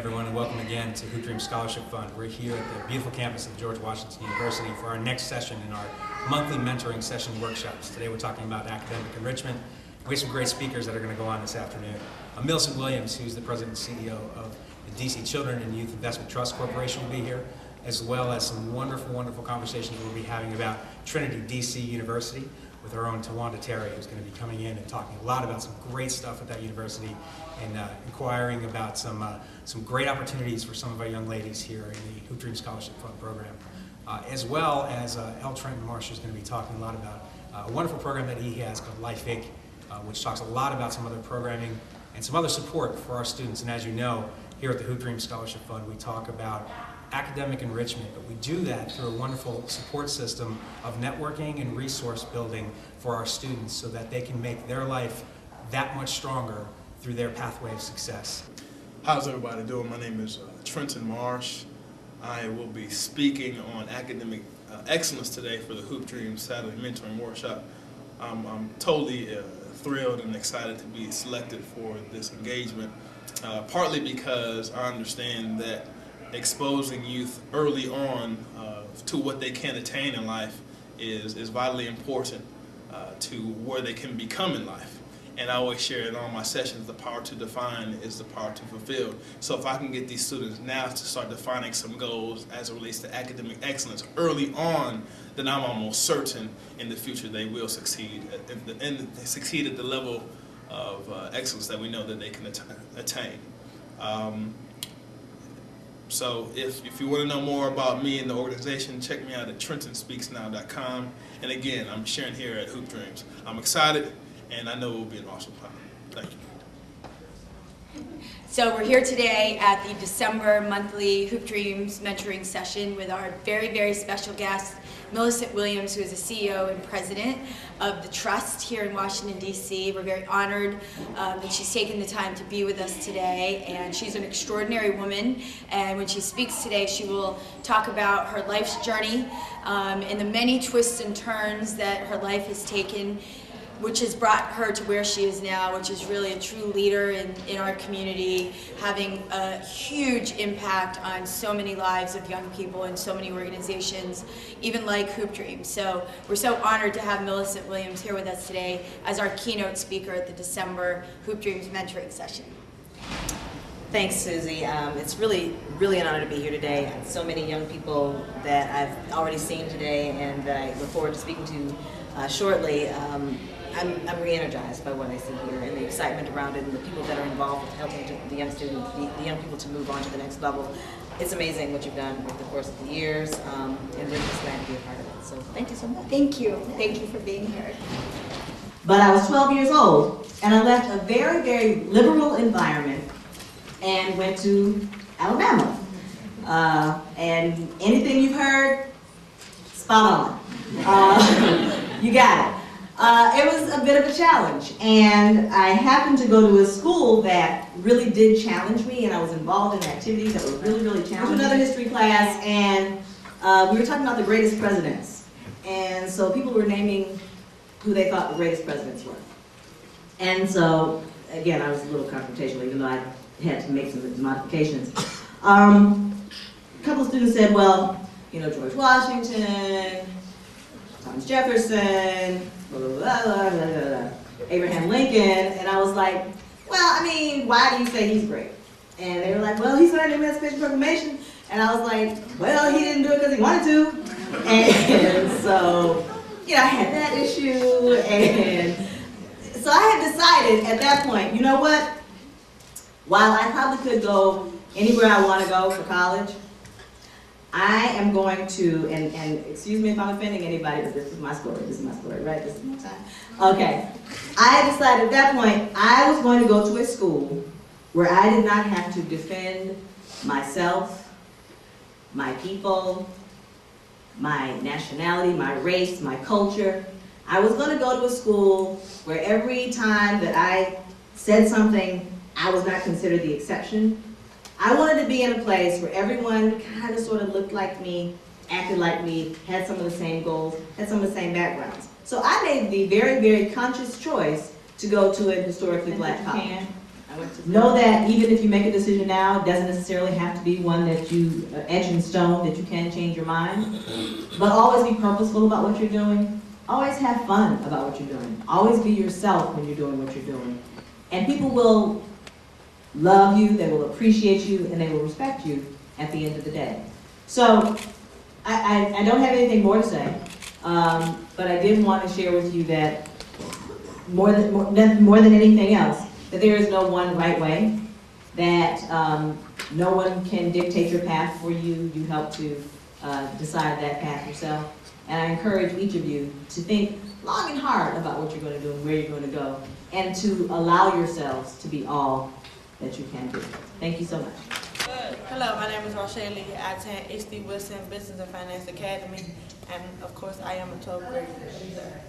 everyone, and welcome again to Hoop Dreams Scholarship Fund. We're here at the beautiful campus of George Washington University for our next session in our monthly mentoring session workshops. Today we're talking about academic enrichment. We have some great speakers that are going to go on this afternoon. Millicent Williams, who's the president and CEO of the DC Children and Youth Investment Trust Corporation, will be here, as well as some wonderful, wonderful conversations we'll be having about Trinity DC University with our own Tawanda Terry, who's going to be coming in and talking a lot about some great stuff at that university and inquiring about some great opportunities for some of our young ladies here in the Hoop Dreams Scholarship Fund program. As well as Trenton Marsh is going to be talking a lot about a wonderful program that he has called Life Inc., which talks a lot about some other programming and some other support for our students. And as you know, here at the Hoop Dreams Scholarship Fund, we talk about academic enrichment, but we do that through a wonderful support system of networking and resource building for our students so that they can make their life that much stronger through their pathway of success. How's everybody doing? My name is Trenton Marsh. I will be speaking on academic excellence today for the Hoop Dreams Saturday Mentoring Workshop. I'm totally thrilled and excited to be selected for this engagement, partly because I understand that exposing youth early on to what they can attain in life is vitally important to where they can become in life. And I always share in all my sessions, the power to define is the power to fulfill. So if I can get these students now to start defining some goals as it relates to academic excellence early on, then I'm almost certain in the future they will succeed and succeed at the level of excellence that we know that they can attain. So if you want to know more about me and the organization, check me out at TrentonSpeaksNow.com. And again, I'm sharing here at Hoop Dreams. I'm excited, and I know it will be an awesome time. Thank you. So we're here today at the December monthly Hoop Dreams mentoring session with our very, very special guest, Millicent Williams, who is the CEO and president of the Trust here in Washington, D.C. We're very honored that she's taken the time to be with us today, and she's an extraordinary woman, and when she speaks today, she will talk about her life's journey and the many twists and turns that her life has taken, which has brought her to where she is now, which is really a true leader in our community, having a huge impact on so many lives of young people and so many organizations, even like Hoop Dreams. So we're so honored to have Millicent Williams here with us today as our keynote speaker at the December Hoop Dreams mentoring session. Thanks, Susie. It's really an honor to be here today. So many young people that I've already seen today and that I look forward to speaking to shortly. I'm re-energized by what I see here and the excitement around it and the people that are involved with helping the young students, the young people to move on to the next level. It's amazing what you've done over the course of the years, and we're just glad to be a part of it. So thank you so much. Thank you. Thank you for being here. But I was 12 years old, and I left a very, very liberal environment and went to Alabama. And anything you've heard, spot on. You got it. It was a bit of a challenge, and I happened to go to a school that really did challenge me, and I was involved in activities that were really, really challenging. I went to another history class, and we were talking about the greatest presidents, and so people were naming who they thought the greatest presidents were. And so, again, I was a little confrontational, even though I had to make some modifications. A couple of students said, well, you know, George Washington, Thomas Jefferson, blah, blah, blah, blah, blah, blah, Abraham Lincoln, and I was like, well, I mean, why do you say he's great? And they were like, well, he signed the Emancipation Proclamation, and I was like, well, he didn't do it because he wanted to, and so, you know, I had that issue, and so I had decided at that point, you know what, while I probably could go anywhere I want to go for college, I am going to, and excuse me if I'm offending anybody, but this is my story, right? This is my time. Okay. I decided at that point, I was going to go to a school where I did not have to defend myself, my people, my nationality, my race, my culture. I was going to go to a school where every time that I said something, I was not considered the exception. I wanted to be in a place where everyone kind of sort of looked like me, acted like me, had some of the same goals, had some of the same backgrounds. So I made the very, very conscious choice to go to a historically black college. Know that even if you make a decision now, it doesn't necessarily have to be one that you etch in stone, that you can change your mind. But always be purposeful about what you're doing. Always have fun about what you're doing. Always be yourself when you're doing what you're doing. And people will love you, they will appreciate you, and they will respect you at the end of the day. So, I don't have anything more to say, but I did want to share with you that more than anything else, that there is no one right way, that no one can dictate your path for you. You help to decide that path yourself. And I encourage each of you to think long and hard about what you're going to do and where you're going to go, and to allow yourselves to be all that you can be. Thank you so much. Hello, my name is Rochelle Lee. I attend HD Wilson Business and Finance Academy, and of course I am a 12th grader.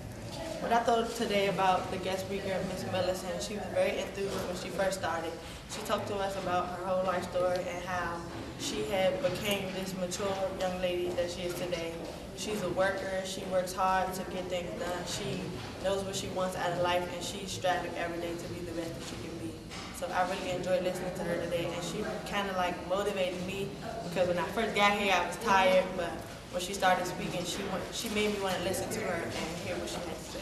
What I thought today about the guest speaker, Ms. Millicent, she was very enthused when she first started. She talked to us about her whole life story and how she had became this mature young lady that she is today. She's a worker, she works hard to get things done, she knows what she wants out of life, and she's striving every day to be the best that she can be. So I really enjoyed listening to her today, and she kind of like motivated me, because when I first got here I was tired, but when she started speaking, she made me want to listen to her and hear what she had to say.